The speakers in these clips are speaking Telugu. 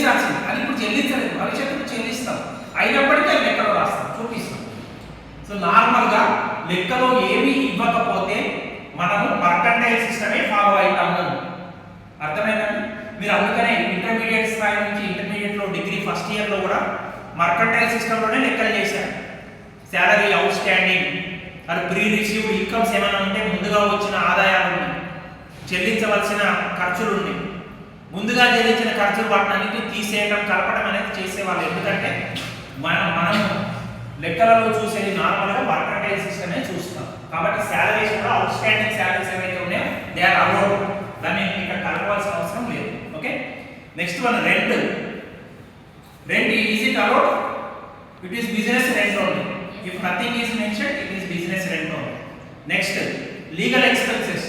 చెల్లించాల్సింది, అది ఇప్పుడు చెల్లించలేదు, భవిష్యత్తులో చెల్లిస్తాం, అయినప్పటికీ అది లెక్కలో రాస్తాం, చూపిస్తాం. సో నార్మల్గా లెక్కలో ఏమీ ఇవ్వకపోతే మనము మర్కంటైల్ సిస్టమే ఫాలో అవుతాము. అర్థమైందండి? మీరు అందుకనే ఇంటర్మీడియట్ స్థాయి నుంచి ఇంటర్మీడియట్లో డిగ్రీ ఫస్ట్ ఇయర్లో కూడా మర్కంటైల్ సిస్టంలోనే లెక్కలు చేశారు. శాలరీ, అవుట్ స్టాండింగ్, అది ప్రీ రిసీవ్డ్ ఇన్కమ్స్ ఏమైనా ఉంటే ముందుగా వచ్చిన ఆదాయాలు ఉన్నాయి, చెల్లించవలసిన ఖర్చులు ఉన్నాయి, ముందుగా చెల్లించిన ఖర్చులు వాటిని తీసేయడం, కలపడం అనేది చేసేవాళ్ళు. ఎందుకంటే మనం లెక్కలలో చూసేది నార్మల్గా మర్కంటైల్ సిస్టమే చూస్తాం. కాబట్టి శాలరీస్ కూడా అవుట్ స్టాండింగ్ శాలరీస్ ఏవైతే ఉన్నాయో దే ఆర్ అలౌడ్, దాన్ని ఇక్కడ కలపవలసిన అవసరం లేదు. Okay, next one rent. Rent is it allowed? It is business rent only. If nothing is mentioned it is business rent only. Next legal expenses.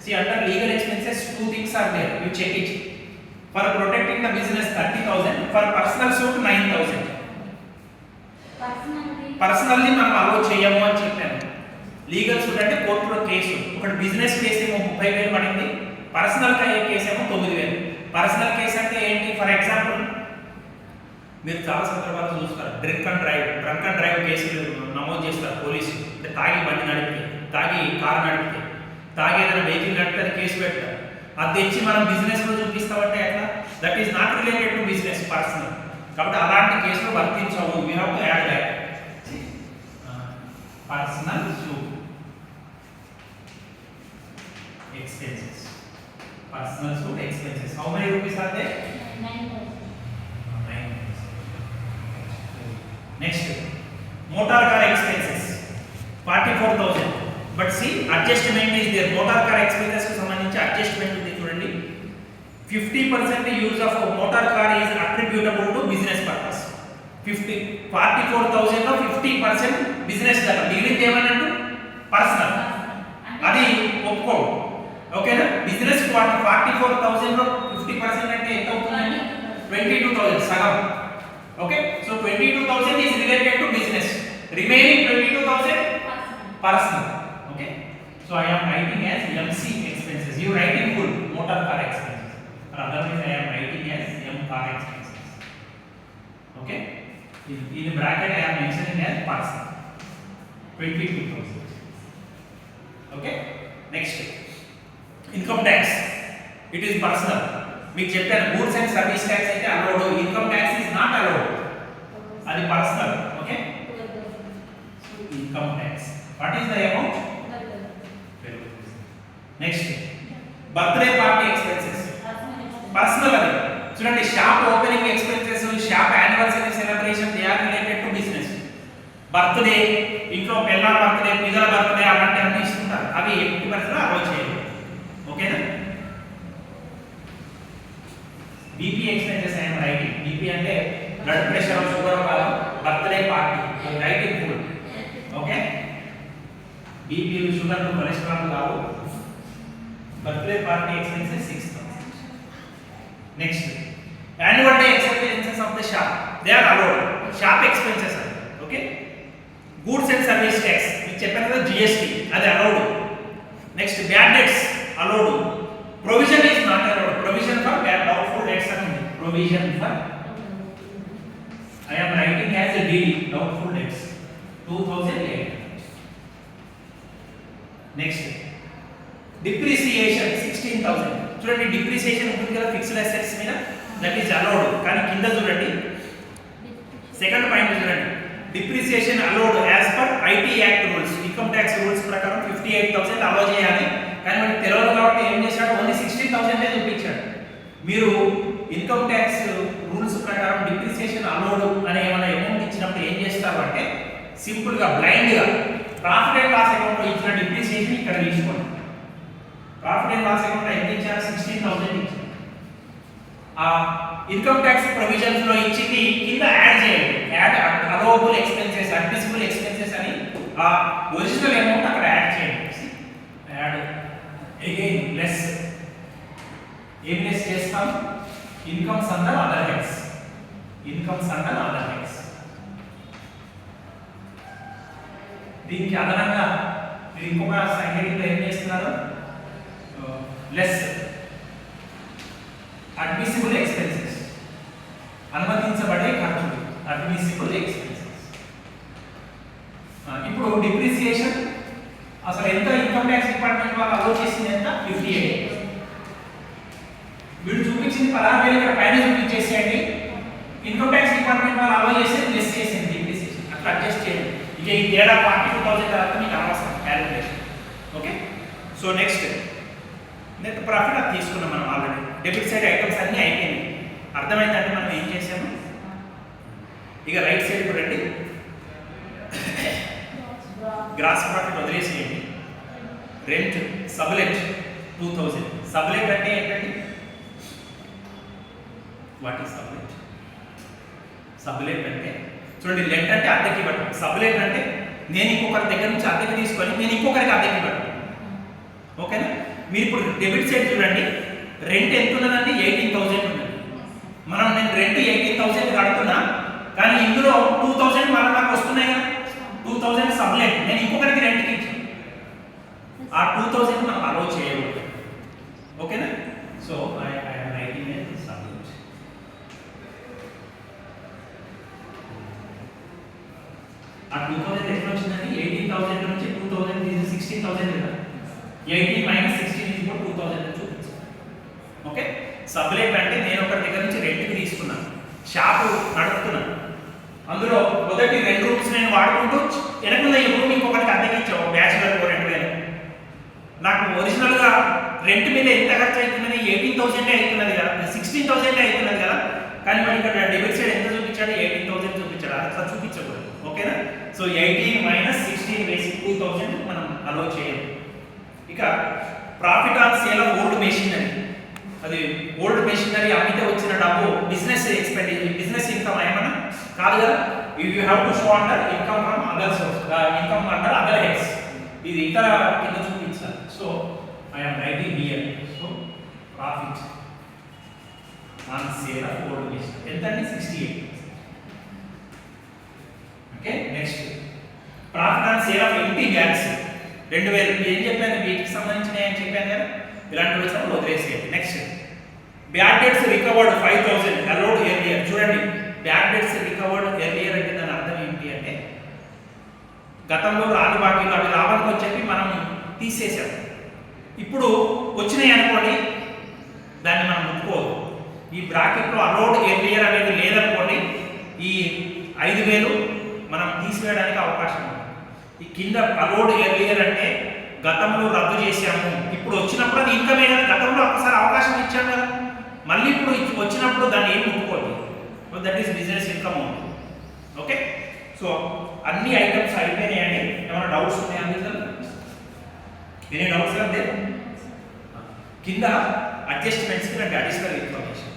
See, under legal expenses two things are there, you check it. For protecting the business 30,000, for personal suit 9,000. Personally మనం అలో చేయము అని చెప్పాను. లీగల్ సూట్ అంటే కోర్టులో కేసు, ఒకటి బిజినెస్ కేసు ఏమో 30,000 పడింది, పర్సనల్ కేసు ఏమో 9,000. పర్సనల్ కేసు అంటే ఏంటి? ఫర్ ఎగ్జాంపుల్ మీరు చాలా సందర్భాలు చూస్తారు, డ్రంక్ అండ్ డ్రైవ్ కేసులు నమోదు చేస్తారు పోలీసులు. అంటే తాగి బండి నడిపితే, తాగి కారు నడిపితే, తాగి ఏదైనా వెహికల్ నడిపితే కేసు పెడతారు. అది తెచ్చి మనం బిజినెస్లో చూపిస్తామంటే ఎట్లా? That is not related to business, personal. కాబట్టి అలాంటి కేసులు వర్తించవు. We have to add that personal suit expenses. Personal suit expenses. How many rupees are there? 9,000. Next, motor car expenses 44,000. But see, adjustment is there. Motor car expenses కు సంబంధించి అడ్జస్ట్మెంట్ ఉంది చూడండి. 50% use of motor car is attributable to business purpose. 44,000 లో 50% బిజినెస్ కదా, మిగిలింది ఏమన్నట్టు పర్సనల్, అది ఒప్పుకో. ఓకేనా? బిజినెస్ 44,000 లో 50% అంటే ఎంత అవుతుందండి? 22,000, సగం. Okay, so 22,000 is related to business, remaining 22,000 personal. Okay, so I am writing as MC expenses. You write in full motor car expenses, or otherwise I am writing as M car expenses. Okay, in bracket I am mentioning as personal 22,000. Okay, next income tax. It is personal. మీకు చెప్పాను గూడ్స్ అండ్ సర్వీస్ ట్యాక్స్ అయితే allowed, income tax is not allowed, అది personal. Okay, income tax. What is the amount? Next birthday party expenses, personal. అది చూడండి, shop opening expenses, shop anniversary celebration, they are related to business. Birthday, ఇంట్లో పిల్లల బర్త్డే, పిల్లల బర్త్డే అలాంటి అన్ని ఇస్తుంటారు, అవి ఎట్టి పరిస్థితుల్లో అలౌడ్ చేయరు. ఓకేనా? BP expenses I'm writing. BP అంటే బ్లడ్ ప్రెషర్, షుగర్ కాదు, birthday party writing food. Okay, BP, sugar, cholesterol కావు. Birthday party expenses 6,000. Next annual day expenses of the shop, they are allowed. Shop expenses అది. Okay, goods and service tax మీకు చెప్పాను కదా, జిఎస్టీ, అది allowed. Next bad debts allowed. Provision is not allowed. Provision for bad doubtful debts అని ఉంది. Provision for I am writing as a DD, doubtful debts 2,008. Next, depreciation 16,000. చూడండి, డిప్రిసియేషన్ ఉంటుంది కదా ఫిక్స్డ్ అసెట్స్ మీద, దట్ ఈస్ అలౌడ్. కానీ కింద చూడండి, సెకండ్ పాయింట్ చూడండి, depreciation allowed as per IT act rules. Income tax rules ప్రకారం 58,000 అలౌ చేయాలి. కానీ మనకి తెలియదు కాబట్టి ఏం చేశాడు, ఓన్లీ 16,000 చూపించాడు. మీరు ఇన్కమ్ ట్యాక్స్ రూల్స్ ప్రకారం డిప్రిసియేషన్ అలౌడ్ అనే ఏమైనా అమౌంట్ ఇచ్చినప్పుడు ఏం చేస్తారు అంటే, సింపుల్ గా బ్లైండ్ గా ప్రాఫిట్ అండ్ లాస్ అకౌంట్ లో ఇచ్చిన డిప్రిసియేషన్ ఇక్కడ తీసుకోండి. ప్రాఫిట్ అండ్ లాస్ అకౌంట్ ఎంత ఇచ్చారు? 16,000 ఇచ్చారు. ఆ ఇన్కమ్ ట్యాక్స్ ప్రొవిజన్స్ లో ఇచ్చింది కింద యాడ్ చేయండి. యాడ్ అలౌవబుల్ ఎక్స్పెన్సెస్, అడ్మిసిబుల్ ఎక్స్పెన్సెస్ అని ఆ ఒరిజినల్ అమౌంట్ అక్కడ యాడ్ చేయండి. Add again less. ఏం లెస్ చేస్తాం? Incomes under other heads. Incomes under other heads. దీనికి అదనంగా మీరు ఇంకొక సంఖ్యలో ఏం చేస్తున్నారు? Less admissible expenses. 16,000 ఇక్కడ పైన చూపించేసేయండి. ఇన్కమ్ ట్యాక్స్ డిపార్ట్మెంట్ వాళ్ళు అలౌ చేసేది లెస్ చేసింది డిప్రిసియేషన్, అట్లా అడ్జస్ట్ చేయండి. ఇక ఈ తేడా 42,000 తర్వాత మీకు అనవసరం calculation. Okay, so next net profit అది తీసుకున్నాం మనం ఆల్రెడీ. డెబిట్ సైడ్ ఐటమ్స్ అన్నీ అయిపోయినాయి. అర్థమైందంటే మనం ఏం చేసాము. ఇక రైట్ సైడ్ రండి. గ్రాస్ ప్రాఫిట్ వదిలేసేయండి. రెంట్ సబ్లెట్ 2000. సబ్లెట్ అంటే ఏంటండి? What is సబ్లెట్? సబ్లెట్ అంటే చూడండి, లెట్ అంటే అద్దెకి ఇవ్వడం, సబ్లెట్ అంటే నేను ఇంకొకరి దగ్గర నుంచి అద్దెకి తీసుకొని నేను ఇంకొకరికి అద్దెకి ఇవ్వడం. ఓకేనా? మీరు ఇప్పుడు డెబిట్ సైడ్ చూడండి, రెంట్ ఎంత ఉన్నదండి? 18,000 ఉన్నది. నేను రెంట్ 18,000 కడుతున్నా, కానీ ఇందులో 2,000 మళ్ళీ నాకు వస్తున్నాయి కదా, 2,000 సబ్లెట్ నేను ఇంకొకరికి రెంట్కి ఇచ్చాను. ఆ 2,000 మనం అలౌ చేయకూడదు. ఓకేనా? So I am writing a sublet. ఆ 2,000 ఎట్లా వచ్చిందండి? 18,000 నుంచి 2,000 తీసి 16,000 కదా. 18 మైనస్ 16 is equal to 2,000 అని చూపించాను. ఓకే, సబ్లెట్ అంటే నేను ఒకరి దగ్గర నుంచి రెంట్కి తీసుకున్నాను, షాపు నడుపుతున్నాను. అందులో మొదటి 2 రూమ్స్ నేను వాడుకుంటూ వెనకున్న ఈ రూమ్ ఇంకొకరికి అద్దెకి ఇచ్చావు, బ్యాచులర్ 2,000. నాకు ఒరిజినల్గా రెంట్ మీద ఎంత ఖర్చు అవుతుందని 18,000 అవుతున్నది కదా, 16,000 అవుతున్నది కదా. కానీ మరి ఇక్కడ డెబిట్ సైడ్ ఎంత చూపించాడు? 18,000 చూపించాడు. అట్లా చూపించకూడదు. ఓకేనా? సో 18 మైనస్ 16 వేసి 2,000 మనం అలౌ చేయాలి. ఇక profit on sale of old machinery. అది ఓల్డ్ మెషినరీ అమ్మితే వచ్చిన డబ్బు బిజినెస్ ఎక్స్పెండిచర్, బిజినెస్ ఇన్కమ్ ఏమన్నా కాదు కదా. You have to show under income from other source, income under other heads. ఇది ఇతర కింద చూపించాలి. So I am writing here. So profit on sale of old machinery ఎంత అండి? 68. Okay, next profit on sale of empty bags 2,000. ఏం చెప్పాను? వీటికి సంబంధించిన ఏం చెప్పాను కదా, ఇలాంటి వచ్చినప్పుడు వదిలేసేయండి. Next bad debts recovered 5,000 allowed earlier. చూడండి, బ్యాడ్ డెట్స్ రికవర్డ్ ఎర్లియర్ అంటే దాని అర్థం ఏంటి అంటే, గతంలో రాని బాకీలు అవి రావాలని అని చెప్పి మనం తీసేసాం. ఇప్పుడు వచ్చినాయి అనుకోండి, దాన్ని మనం ముట్టుకోవద్దు. ఈ బ్రాకెట్లో అలౌడ్ ఎర్లియర్ అనేది లేదనుకోండి, ఈ 5,000 మనం తీసివేయడానికి అవకాశం ఉంది. ఈ కింద అలౌడ్ ఎర్లియర్ అంటే గతంలో రద్దు చేశాము, ఇప్పుడు వచ్చినప్పుడు అది ఇన్కమే కదా. గతంలో ఒకసారి అవకాశం ఇచ్చాం కదా, మళ్ళీ ఇప్పుడు వచ్చినప్పుడు దాన్ని ఏం ముట్టుకోవద్దు. దట్ ఈస్ బిజినెస్ ఇన్కమ్ అవుతుంది. ఓకే, సో అన్ని ఐటమ్స్ అయిపోయినాయండి. ఏమైనా డౌట్స్ ఉన్నాయా? అందులో ఎనీ డౌట్స్ అంటే కింద అడ్జస్ట్మెంట్స్కి నాకు అడిషనల్ ఇన్ఫర్మేషన్.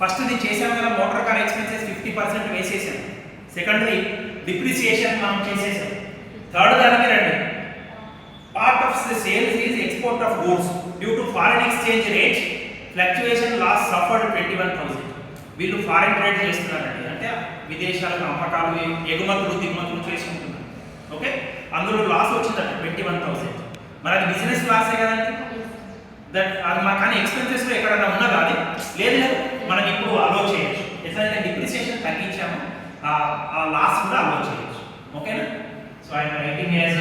ఫస్ట్ ఇది చేసాం కదా, మోటార్ కార్ ఎక్స్పెన్సెస్ 50% వేసేసాం. సెకండరీ డిప్రిసియేషన్ మనం చేసేసాం. థర్డ్ దానికి రండి, part of the sales is export of goods due to foreign exchange rate fluctuation loss suffered 21,000. వీళ్ళు ఫారిన్ ట్రేడ్ చేస్తున్నారండి, అంటే విదేశాలకు అమ్మకాలు ఎగుమతులు దిగుమతులు చేసుకుంటున్నారు. ఓకే, అందులో లాస్ వచ్చిందంట 21,000. మరి అది బిజినెస్ లాసే కదండి. అది మా కానీ ఎక్స్పెన్సెస్లో ఎక్కడన్నా ఉన్నదా? అది లేదు లేదు. మనం ఇప్పుడు అలో చేయొచ్చు. ఎట్లయితే డిప్రిసియేషన్ తగ్గించాము, ఆ లాస్ కూడా అలో చేయొచ్చు. ఓకేనా? So I'm writing as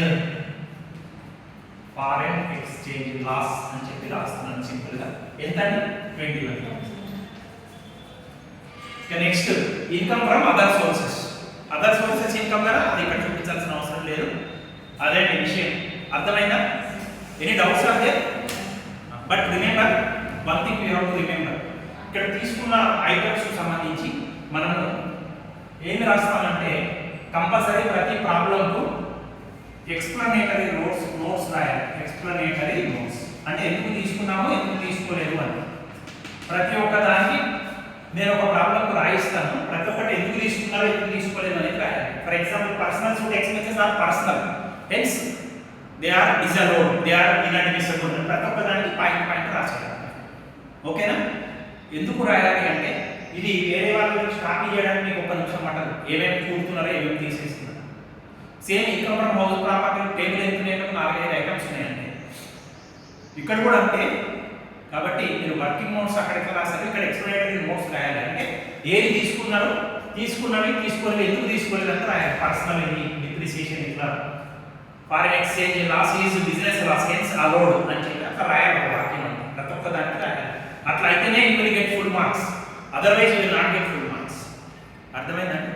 foreign exchange loss అని చెప్పి రాస్తున్నాను సింపుల్గా. ఎంత అండి? 21,000. ఇక next income from other sources. Other sources income కదా, అది ఇక్కడ చూపించాల్సిన అవసరం లేదు. అదే విషయం. అర్థమైందా? Any doubts are there? But remember one thing you have to remember, ఇక్కడ తీసుకున్న ఐటమ్స్ సంబంధించి మనము ఏమి రాస్తామంటే కంపల్సరీ ప్రతి ప్రాబ్లంకు ఎక్స్ప్లనేటరీ నోట్స్ రాయాలి. ఎక్స్ప్లనేటరీ నోట్స్ అంటే ఎందుకు తీసుకున్నామో ఎందుకు తీసుకోలేదు అని. ప్రతి ఒక్క దానికి నేను ఒక ప్రాబ్లంకు రాయిస్తాను, ప్రతి ఒక్కటి ఎందుకు తీసుకున్నారో ఎందుకు తీసుకోలేదు అనేది రాయాలి. For example personal suit expenses are personal, hence they are disallowed, they are inadmissible. ప్రతి ఒక్క దానికి పాయింట్ రాసేయాలి. ఓకేనా? ఎందుకు రాయాలి అంటే ఇది వేరే వాళ్ళ నుంచి కాపీ చేయడానికి మీకు 1 నిమిషం పట్టదు. ఏమేమి కూడుతున్నారో ఏమేమి తీసేస్తున్నారు. Same income from house property table ఎంత ఉన్నాయంటే 4-5 ఐటమ్స్ ఉన్నాయండి. ఇక్కడ కూడా అంతే. కాబట్టి మీరు వర్కింగ్ నోట్స్ అక్కడ ఎట్లా రాస్తారు, ఇక్కడ ఎక్స్ప్లనేటరీ నోట్స్ రాయాలి. అంటే ఏది తీసుకున్నారో, తీసుకున్నవి తీసుకోలేదు, ఎందుకు తీసుకోలేదు అంటే రాయాలి. పర్సనల్ ఇది, డిప్రిసియేషన్ ఇట్లా, foreign exchange loss is business loss hence allowed అని చెప్పి అక్కడ రాయాలి. వాక్యం అంటే ప్రతి ఒక్క దానికి రాయాలి. అట్లా అయితేనే you will get full marks, otherwise you will not get full marks. అర్థమైందండి?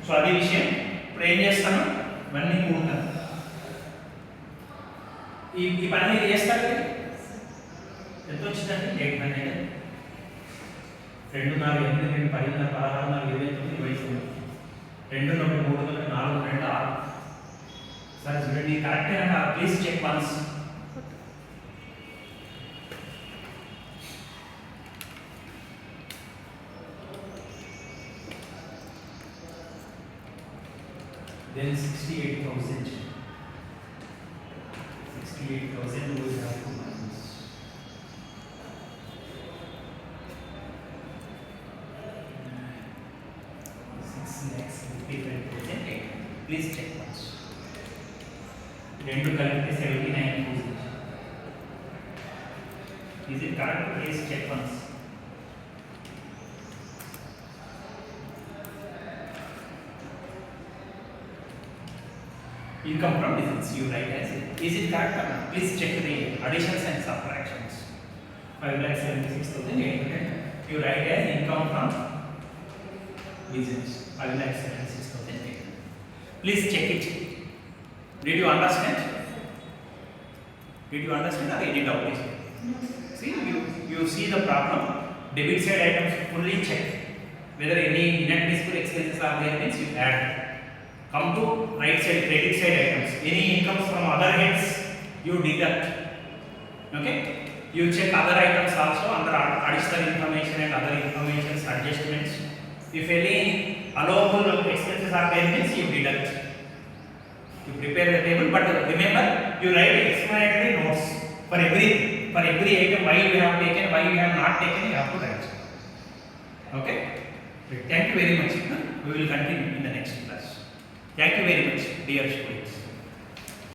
సో అది విషయం. ఇప్పుడు ఏం చేస్తాను, ఇవన్నీ ఉంటాను, ఈ పని మీరు చేస్తారు కదా. ఎంత వచ్చిందండి? 800. 2, 4, 8, 2, 10, 16, 29, 29, 2, 1, 3, 4, 2, 6. సరే చూడండి, కరెక్టేనా? Please check once. Then 68,000. 68,000 we have to minus. Please check once. రెండు కలిపితే 79,000. Is it correct? Please check once. Income from difference you write as it. Is it correct or not? Please check the additions and subtractions. 5,76,800 you write as income from business. 5,76,800. Please check it. Did you understand? Did you understand or any doubt is there? See, you see the problem. Debit side items fully check. Whether any inadmissible expenses are there means you add. Come to right side, credit side items. Any incomes from other heads you deduct. Okay? You check other items also under additional information and other information adjustments. If any allowable expenses are there means you deduct. You prepare the table, but remember you write explanatory notes for everything. For every item, why you have taken, why you have not taken, you have to write. Okay? Thank you very much. We will continue in the next class. Thank you very much, dear students.